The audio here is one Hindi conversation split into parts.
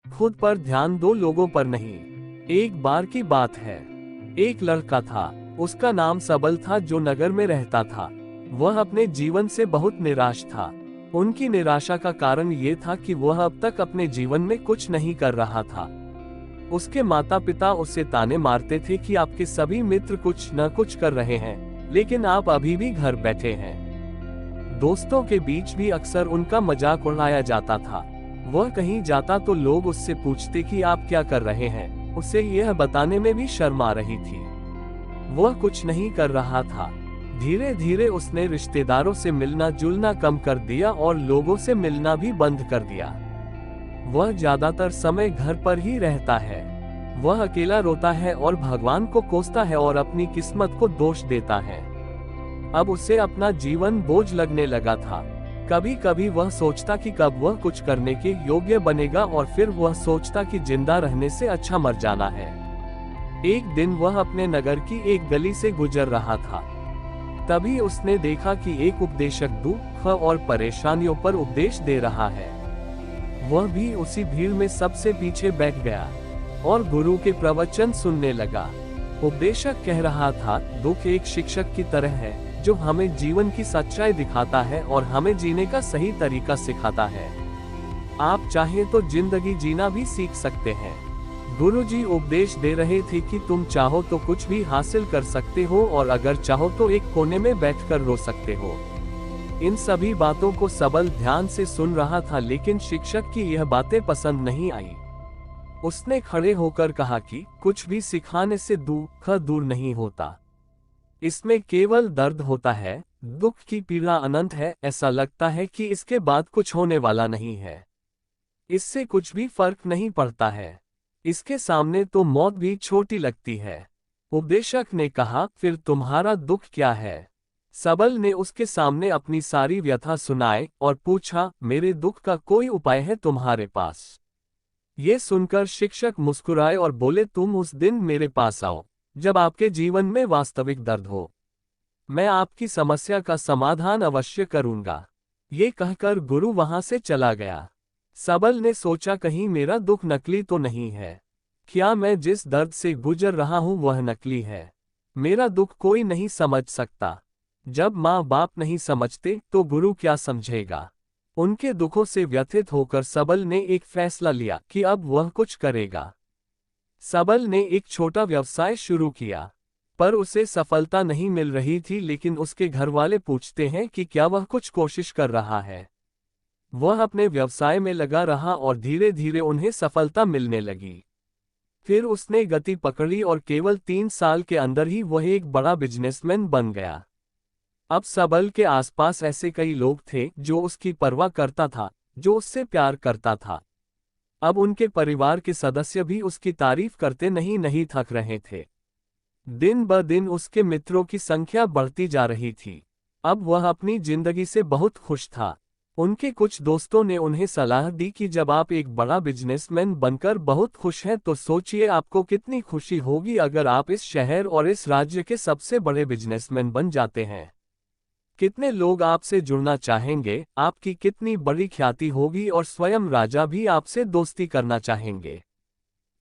खुद पर ध्यान दो, लोगों पर नहीं। एक बार की बात है, एक लड़का था, उसका नाम सबल था, जो नगर में रहता था। वह अपने जीवन से बहुत निराश था। उनकी निराशा का कारण ये था कि वह अब तक अपने जीवन में कुछ नहीं कर रहा था। उसके माता पिता उसे ताने मारते थे कि आपके सभी मित्र कुछ न कुछ कर रहे हैं, लेकिन आप अभी भी घर बैठे हैं। दोस्तों के बीच भी अक्सर उनका मजाक उड़ाया जाता था। वह कहीं जाता तो लोग उससे पूछते कि आप क्या कर रहे हैं। उसे यह बताने में भी शर्म आ रही थी। वह कुछ नहीं कर रहा था। धीरे धीरे उसने रिश्तेदारों से मिलना जुलना कम कर दिया और लोगों से मिलना भी बंद कर दिया। वह ज्यादातर समय घर पर ही रहता है। वह अकेला रोता है और भगवान को कोसता है और अपनी किस्मत को दोष देता है। अब उसे अपना जीवन बोझ लगने लगा था। कभी कभी वह सोचता कि कब वह कुछ करने के योग्य बनेगा, और फिर वह सोचता कि जिंदा रहने से अच्छा मर जाना है। एक दिन वह अपने नगर की एक गली से गुजर रहा था। तभी उसने देखा कि एक उपदेशक दुख और परेशानियों पर उपदेश दे रहा है। वह भी उसी भीड़ में सबसे पीछे बैठ गया और गुरु के प्रवचन सुनने लगा। उपदेशक कह रहा था, दुख एक शिक्षक की तरह है जो हमें जीवन की सच्चाई दिखाता है और हमें जीने का सही तरीका सिखाता है। आप चाहें तो जिंदगी जीना भी सीख सकते हैं। गुरुजी उपदेश दे रहे थे कि तुम चाहो तो कुछ भी हासिल कर सकते हो, और अगर चाहो तो एक कोने में बैठकर रो सकते हो। इन सभी बातों को सबल ध्यान से सुन रहा था, लेकिन शिक्षक की यह बातें पसंद नहीं आई। उसने खड़े होकर कहा कि कुछ भी सिखाने से दुख दूर नहीं होता। इसमें केवल दर्द होता है। दुख की पीड़ा अनंत है। ऐसा लगता है कि इसके बाद कुछ होने वाला नहीं है। इससे कुछ भी फर्क नहीं पड़ता है। इसके सामने तो मौत भी छोटी लगती है। उपदेशक ने कहा, फिर तुम्हारा दुख क्या है? सबल ने उसके सामने अपनी सारी व्यथा सुनाई और पूछा, मेरे दुख का कोई उपाय है तुम्हारे पास? ये सुनकर शिक्षक मुस्कुराए और बोले, तुम उस दिन मेरे पास आओ जब आपके जीवन में वास्तविक दर्द हो। मैं आपकी समस्या का समाधान अवश्य करूंगा। ये कहकर गुरु वहां से चला गया। सबल ने सोचा, कहीं मेरा दुख नकली तो नहीं है? क्या मैं जिस दर्द से गुजर रहा हूं वह नकली है? मेरा दुख कोई नहीं समझ सकता। जब माँ बाप नहीं समझते तो गुरु क्या समझेगा? उनके दुखों से व्यथित होकर सबल ने एक फैसला लिया कि अब वह कुछ करेगा। सबल ने एक छोटा व्यवसाय शुरू किया, पर उसे सफलता नहीं मिल रही थी। लेकिन उसके घर वाले पूछते हैं कि क्या वह कुछ कोशिश कर रहा है। वह अपने व्यवसाय में लगा रहा और धीरे धीरे उन्हें सफलता मिलने लगी। फिर उसने गति पकड़ी और केवल 3 साल के अंदर ही वह एक बड़ा बिजनेसमैन बन गया। अब सबल के आसपास ऐसे कई लोग थे जो उसकी परवाह करता था, जो उससे प्यार करता था। अब उनके परिवार के सदस्य भी उसकी तारीफ करते नहीं थक रहे थे। दिन ब दिन उसके मित्रों की संख्या बढ़ती जा रही थी। अब वह अपनी जिंदगी से बहुत खुश था। उनके कुछ दोस्तों ने उन्हें सलाह दी कि जब आप एक बड़ा बिजनेसमैन बनकर बहुत खुश हैं तो सोचिए आपको कितनी खुशी होगी अगर आप इस शहर और इस राज्य के सबसे बड़े बिजनेसमैन बन जाते हैं। कितने लोग आपसे जुड़ना चाहेंगे, आपकी कितनी बड़ी ख्याति होगी और स्वयं राजा भी आपसे दोस्ती करना चाहेंगे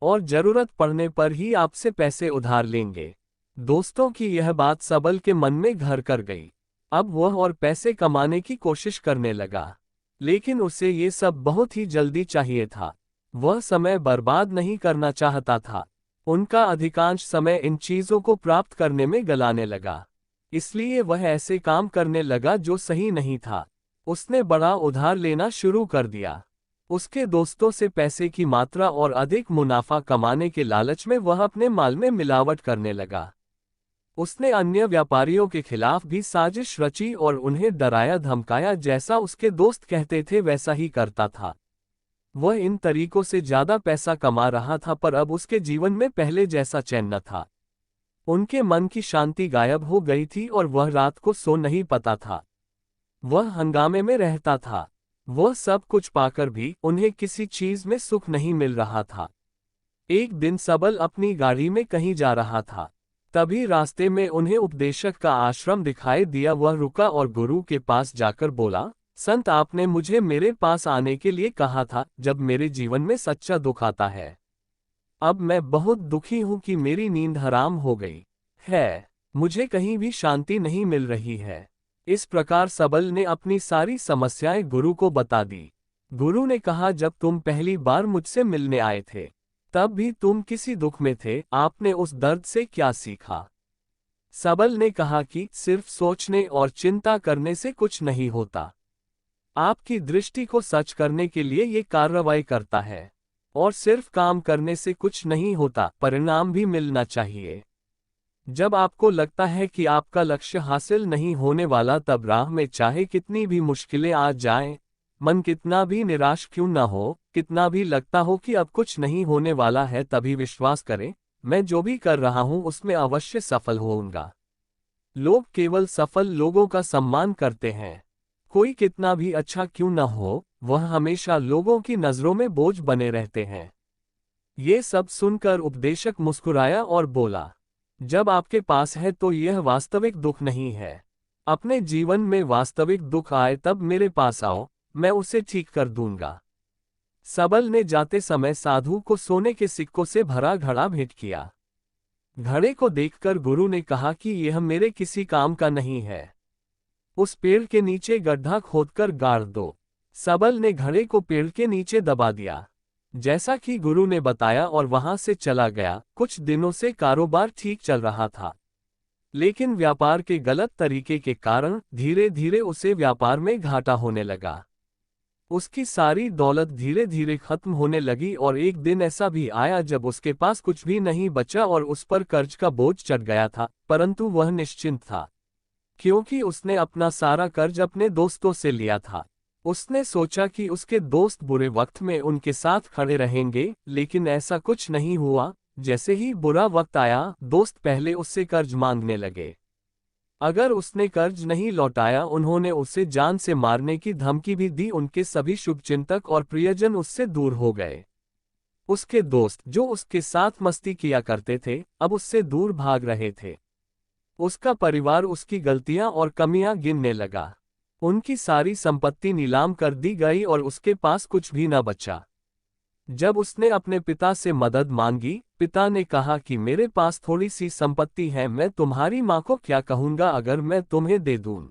और जरूरत पड़ने पर ही आपसे पैसे उधार लेंगे। दोस्तों की यह बात सबल के मन में घर कर गई। अब वह और पैसे कमाने की कोशिश करने लगा, लेकिन उसे ये सब बहुत ही जल्दी चाहिए था। वह समय बर्बाद नहीं करना चाहता था। उनका अधिकांश समय इन चीजों को प्राप्त करने में गलाने लगा। इसलिए वह ऐसे काम करने लगा जो सही नहीं था। उसने बड़ा उधार लेना शुरू कर दिया। उसके दोस्तों से पैसे की मात्रा और अधिक मुनाफा कमाने के लालच में वह अपने माल में मिलावट करने लगा। उसने अन्य व्यापारियों के खिलाफ भी साजिश रची और उन्हें डराया धमकाया। जैसा उसके दोस्त कहते थे वैसा ही करता था। वह इन तरीकों से ज्यादा पैसा कमा रहा था, पर अब उसके जीवन में पहले जैसा चैन न था। उनके मन की शांति गायब हो गई थी और वह रात को सो नहीं पाता था। वह हंगामे में रहता था। वह सब कुछ पाकर भी उन्हें किसी चीज में सुख नहीं मिल रहा था। एक दिन सबल अपनी गाड़ी में कहीं जा रहा था। तभी रास्ते में उन्हें उपदेशक का आश्रम दिखाई दिया। वह रुका और गुरु के पास जाकर बोला, संत, आपने मुझे मेरे पास आने के लिए कहा था जब मेरे जीवन में सच्चा दुख आता है। अब मैं बहुत दुखी हूं कि मेरी नींद हराम हो गई है। मुझे कहीं भी शांति नहीं मिल रही है। इस प्रकार सबल ने अपनी सारी समस्याएं गुरु को बता दी। गुरु ने कहा, जब तुम पहली बार मुझसे मिलने आए थे तब भी तुम किसी दुख में थे, आपने उस दर्द से क्या सीखा? सबल ने कहा कि सिर्फ सोचने और चिंता करने से कुछ नहीं होता। आपकी दृष्टि को सच करने के लिए ये कार्रवाई करता है। और सिर्फ काम करने से कुछ नहीं होता, परिणाम भी मिलना चाहिए। जब आपको लगता है कि आपका लक्ष्य हासिल नहीं होने वाला, तब राह में चाहे कितनी भी मुश्किलें आ जाएं, मन कितना भी निराश क्यों न हो, कितना भी लगता हो कि अब कुछ नहीं होने वाला है, तभी विश्वास करें, मैं जो भी कर रहा हूं उसमें अवश्य सफल होऊंगा। लोग केवल सफल लोगों का सम्मान करते हैं। कोई कितना भी अच्छा क्यों न हो, वह हमेशा लोगों की नजरों में बोझ बने रहते हैं। ये सब सुनकर उपदेशक मुस्कुराया और बोला, जब आपके पास है तो यह वास्तविक दुख नहीं है। अपने जीवन में वास्तविक दुख आए तब मेरे पास आओ, मैं उसे ठीक कर दूंगा। सबल ने जाते समय साधु को सोने के सिक्कों से भरा घड़ा भेंट किया। घड़े को देखकर गुरु ने कहा कि यह मेरे किसी काम का नहीं है। उस पेड़ के नीचे गड्ढा खोदकर गाड़ दो। सबल ने घड़े को पेड़ के नीचे दबा दिया, जैसा कि गुरु ने बताया, और वहां से चला गया। कुछ दिनों से कारोबार ठीक चल रहा था, लेकिन व्यापार के गलत तरीके के कारण धीरे धीरे उसे व्यापार में घाटा होने लगा। उसकी सारी दौलत धीरे धीरे खत्म होने लगी और एक दिन ऐसा भी आया जब उसके पास कुछ भी नहीं बचा और उस पर कर्ज का बोझ चढ़ गया था, परंतु वह निश्चिंत था, क्योंकि उसने अपना सारा कर्ज अपने दोस्तों से लिया था। उसने सोचा कि उसके दोस्त बुरे वक्त में उनके साथ खड़े रहेंगे, लेकिन ऐसा कुछ नहीं हुआ। जैसे ही बुरा वक्त आया, दोस्त पहले उससे कर्ज मांगने लगे। अगर उसने कर्ज नहीं लौटाया, उन्होंने उसे जान से मारने की धमकी भी दी। उनके सभी शुभचिंतक और प्रियजन उससे दूर हो गए। उसके दोस्त, जो उसके साथ मस्ती किया करते थे, अब उससे दूर भाग रहे थे। उसका परिवार उसकी गलतियां और कमियां गिनने लगा। उनकी सारी संपत्ति नीलाम कर दी गई और उसके पास कुछ भी न बचा। जब उसने अपने पिता से मदद मांगी, पिता ने कहा कि मेरे पास थोड़ी सी संपत्ति है, मैं तुम्हारी माँ को क्या कहूँगा अगर मैं तुम्हें दे दूं?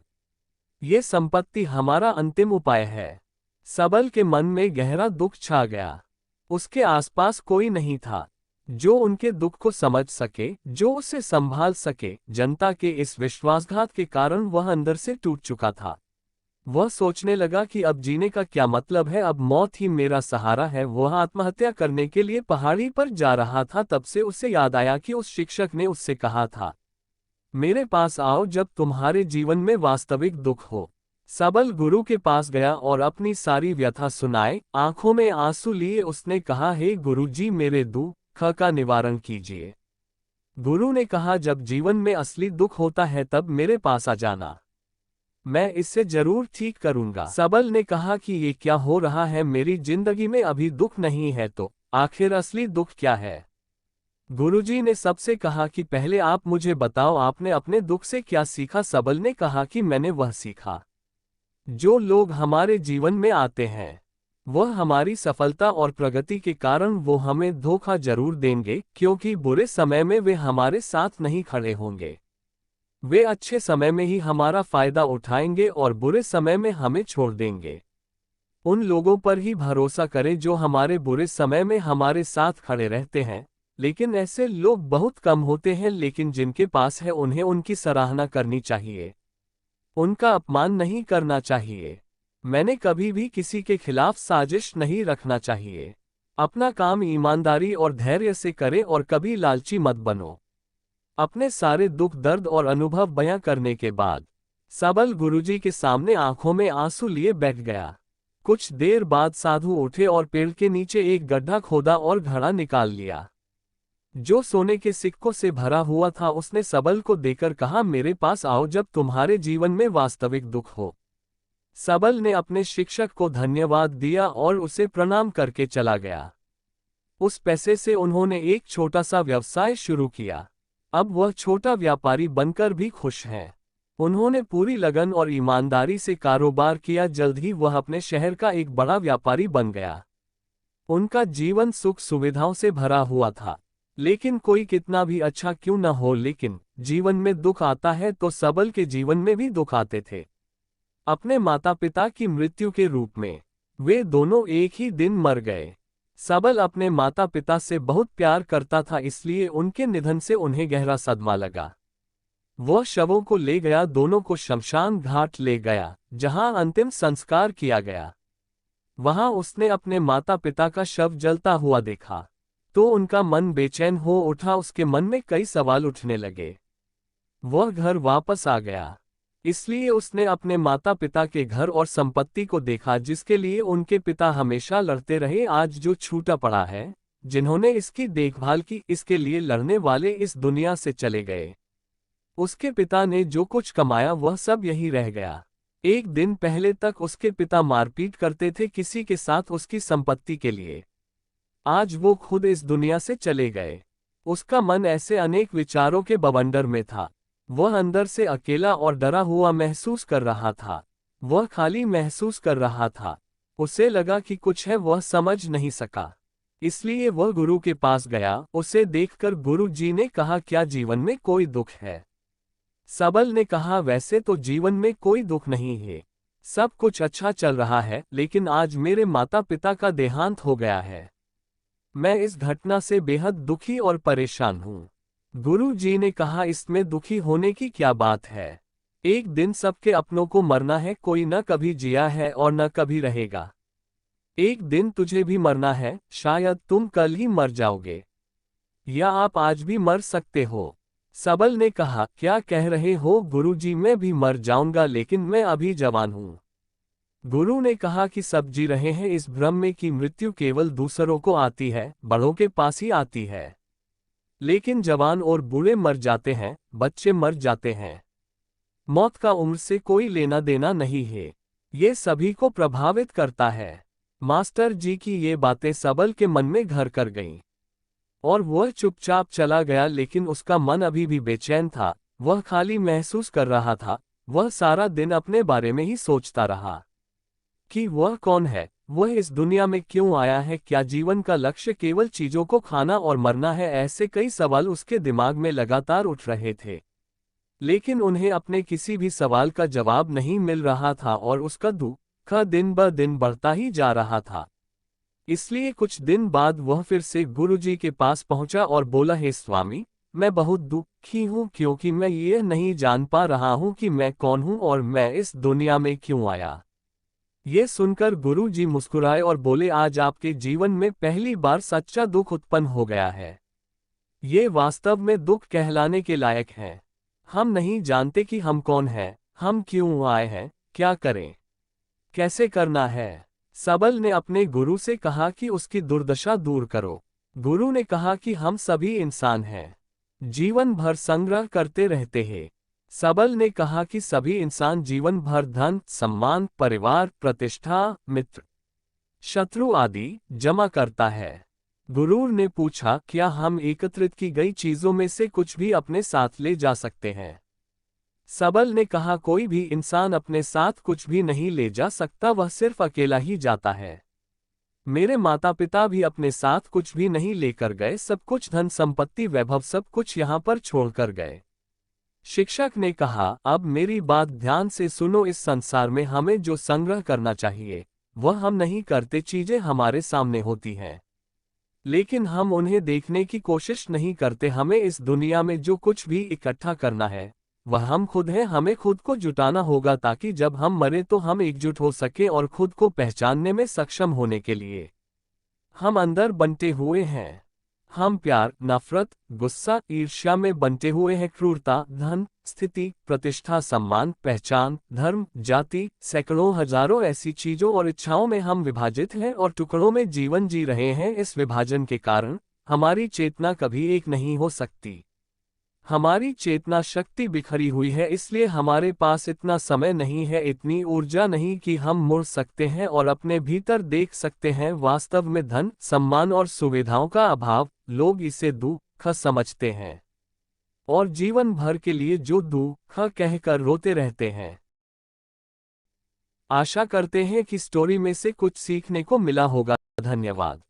ये संपत्ति हमारा अंतिम उपाय है। सबल के मन में गहरा दुख छा गया। उसके आसपास कोई नहीं था जो उनके दुख को समझ सके, जो उसे संभाल सके। जनता के इस विश्वासघात के कारण वह अंदर से टूट चुका था। वह सोचने लगा कि अब जीने का क्या मतलब है, अब मौत ही मेरा सहारा है। वह आत्महत्या करने के लिए पहाड़ी पर जा रहा था, तब से उसे याद आया कि उस शिक्षक ने उससे कहा था, मेरे पास आओ जब तुम्हारे जीवन में वास्तविक दुख हो। सबल गुरु के पास गया और अपनी सारी व्यथा सुनाए। आंखों में आंसू लिए उसने कहा, हे गुरुजी, मेरे दुख का निवारण कीजिए। गुरु ने कहा, जब जीवन में असली दुख होता है तब मेरे पास आ जाना, मैं इसे जरूर ठीक करूंगा। सबल ने कहा कि ये क्या हो रहा है, मेरी जिंदगी में अभी दुख नहीं है तो आखिर असली दुख क्या है? गुरुजी ने सबसे कहा कि पहले आप मुझे बताओ, आपने अपने दुख से क्या सीखा? सबल ने कहा कि मैंने वह सीखा, जो लोग हमारे जीवन में आते हैं वह हमारी सफलता और प्रगति के कारण वो हमें धोखा जरूर देंगे, क्योंकि बुरे समय में वे हमारे साथ नहीं खड़े होंगे। वे अच्छे समय में ही हमारा फायदा उठाएंगे और बुरे समय में हमें छोड़ देंगे। उन लोगों पर ही भरोसा करें जो हमारे बुरे समय में हमारे साथ खड़े रहते हैं, लेकिन ऐसे लोग बहुत कम होते हैं। लेकिन जिनके पास है उन्हें उनकी सराहना करनी चाहिए, उनका अपमान नहीं करना चाहिए। मैंने कभी भी किसी के खिलाफ साजिश नहीं रखना चाहिए। अपना काम ईमानदारी और धैर्य से करें और कभी लालची मत बनो। अपने सारे दुख दर्द और अनुभव बयां करने के बाद सबल गुरुजी के सामने आंखों में आंसू लिए बैठ गया। कुछ देर बाद साधु उठे और पेड़ के नीचे एक गड्ढा खोदा और घड़ा निकाल लिया, जो सोने के सिक्कों से भरा हुआ था। उसने सबल को देकर कहा, मेरे पास आओ जब तुम्हारे जीवन में वास्तविक दुख हो। सबल ने अपने शिक्षक को धन्यवाद दिया और उसे प्रणाम करके चला गया। उस पैसे से उन्होंने एक छोटा सा व्यवसाय शुरू किया। अब वह छोटा व्यापारी बनकर भी खुश हैं। उन्होंने पूरी लगन और ईमानदारी से कारोबार किया। जल्द ही वह अपने शहर का एक बड़ा व्यापारी बन गया। उनका जीवन सुख सुविधाओं से भरा हुआ था। लेकिन कोई कितना भी अच्छा क्यों न हो, लेकिन जीवन में दुख आता है तो सबल के जीवन में भी दुख आते थे। अपने माता पिता की मृत्यु के रूप में वे दोनों एक ही दिन मर गए। सबल अपने माता पिता से बहुत प्यार करता था, इसलिए उनके निधन से उन्हें गहरा सदमा लगा। वह शवों को ले गया, दोनों को शमशान घाट ले गया, जहां अंतिम संस्कार किया गया। वहां उसने अपने माता पिता का शव जलता हुआ देखा तो उनका मन बेचैन हो उठा। उसके मन में कई सवाल उठने लगे। वह घर वापस आ गया, इसलिए उसने अपने माता पिता के घर और संपत्ति को देखा, जिसके लिए उनके पिता हमेशा लड़ते रहे। आज जो छूटा पड़ा है, जिन्होंने इसकी देखभाल की, इसके लिए लड़ने वाले इस दुनिया से चले गए। उसके पिता ने जो कुछ कमाया वह सब यही रह गया। एक दिन पहले तक उसके पिता मारपीट करते थे किसी के साथ उसकी संपत्ति के लिए। आज वो खुद इस दुनिया से चले गए। उसका मन ऐसे अनेक विचारों के बवंडर में था। वह अंदर से अकेला और डरा हुआ महसूस कर रहा था। वह खाली महसूस कर रहा था। उसे लगा कि कुछ है, वह समझ नहीं सका। इसलिए वह गुरु के पास गया। उसे देखकर गुरु जी ने कहा, क्या जीवन में कोई दुख है? सबल ने कहा, वैसे तो जीवन में कोई दुख नहीं है, सब कुछ अच्छा चल रहा है, लेकिन आज मेरे माता पिता का देहांत हो गया है। मैं इस घटना से बेहद दुखी और परेशान हूँ। गुरु जी ने कहा, इसमें दुखी होने की क्या बात है? एक दिन सबके अपनों को मरना है, कोई न कभी जिया है और न कभी रहेगा। एक दिन तुझे भी मरना है, शायद तुम कल ही मर जाओगे, या आप आज भी मर सकते हो। सबल ने कहा, क्या कह रहे हो गुरुजी? मैं भी मर जाऊंगा, लेकिन मैं अभी जवान हूं। गुरु ने कहा कि सब जी रहे हैं इस भ्रम में कि मृत्यु केवल दूसरों को आती है, बड़ों के पास ही आती है। लेकिन जवान और बूढ़े मर जाते हैं, बच्चे मर जाते हैं। मौत का उम्र से कोई लेना देना नहीं है, ये सभी को प्रभावित करता है। मास्टर जी की ये बातें सबल के मन में घर कर गईं और वह चुपचाप चला गया। लेकिन उसका मन अभी भी बेचैन था, वह खाली महसूस कर रहा था। वह सारा दिन अपने बारे में ही सोचता रहा कि वह कौन है, वह इस दुनिया में क्यों आया है, क्या जीवन का लक्ष्य केवल चीजों को खाना और मरना है? ऐसे कई सवाल उसके दिमाग में लगातार उठ रहे थे, लेकिन उन्हें अपने किसी भी सवाल का जवाब नहीं मिल रहा था और उसका दुख दिन ब दिन बढ़ता ही जा रहा था। इसलिए कुछ दिन बाद वह फिर से गुरुजी के पास पहुंचा और बोला, हे स्वामी, मैं बहुत दुखी हूं क्योंकि मैं ये नहीं जान पा रहा हूं कि मैं कौन हूं और मैं इस दुनिया में क्यों आया। ये सुनकर गुरुजी मुस्कुराए और बोले, आज आपके जीवन में पहली बार सच्चा दुख उत्पन्न हो गया है। ये वास्तव में दुख कहलाने के लायक है। हम नहीं जानते कि हम कौन हैं, हम क्यों आए हैं, क्या करें, कैसे करना है। सबल ने अपने गुरु से कहा कि उसकी दुर्दशा दूर करो। गुरु ने कहा कि हम सभी इंसान हैं, जीवन भर संग्रह करते रहते हैं। सबल ने कहा कि सभी इंसान जीवन भर धन, सम्मान, परिवार, प्रतिष्ठा, मित्र, शत्रु आदि जमा करता है। गुरु ने पूछा, क्या हम एकत्रित की गई चीजों में से कुछ भी अपने साथ ले जा सकते हैं? सबल ने कहा, कोई भी इंसान अपने साथ कुछ भी नहीं ले जा सकता, वह सिर्फ अकेला ही जाता है। मेरे माता पिता भी अपने साथ कुछ भी नहीं लेकर गए, सब कुछ धन संपत्ति वैभव सब कुछ यहाँ पर छोड़कर गए। शिक्षक ने कहा, अब मेरी बात ध्यान से सुनो, इस संसार में हमें जो संग्रह करना चाहिए वह हम नहीं करते। चीजें हमारे सामने होती हैं, लेकिन हम उन्हें देखने की कोशिश नहीं करते। हमें इस दुनिया में जो कुछ भी इकट्ठा करना है वह हम खुद हैं। हमें खुद को जुटाना होगा ताकि जब हम मरे तो हम एकजुट हो सके और खुद को पहचानने में सक्षम होने के लिए हम अंदर बंटे हुए हैं। हम प्यार, नफरत, गुस्सा, ईर्ष्या में बंटे हुए हैं। क्रूरता, धन, स्थिति, प्रतिष्ठा, सम्मान, पहचान, धर्म, जाति, सैकड़ों हजारों ऐसी चीजों और इच्छाओं में हम विभाजित हैं और टुकड़ों में जीवन जी रहे हैं। इस विभाजन के कारण हमारी चेतना कभी एक नहीं हो सकती। हमारी चेतना शक्ति बिखरी हुई है, इसलिए हमारे पास इतना समय नहीं है, इतनी ऊर्जा नहीं कि हम मुड़ सकते हैं और अपने भीतर देख सकते हैं। वास्तव में धन, सम्मान और सुविधाओं का अभाव, लोग इसे दुख समझते हैं और जीवन भर के लिए जो दुख कहकर रोते रहते हैं। आशा करते हैं कि स्टोरी में से कुछ सीखने को मिला होगा। धन्यवाद।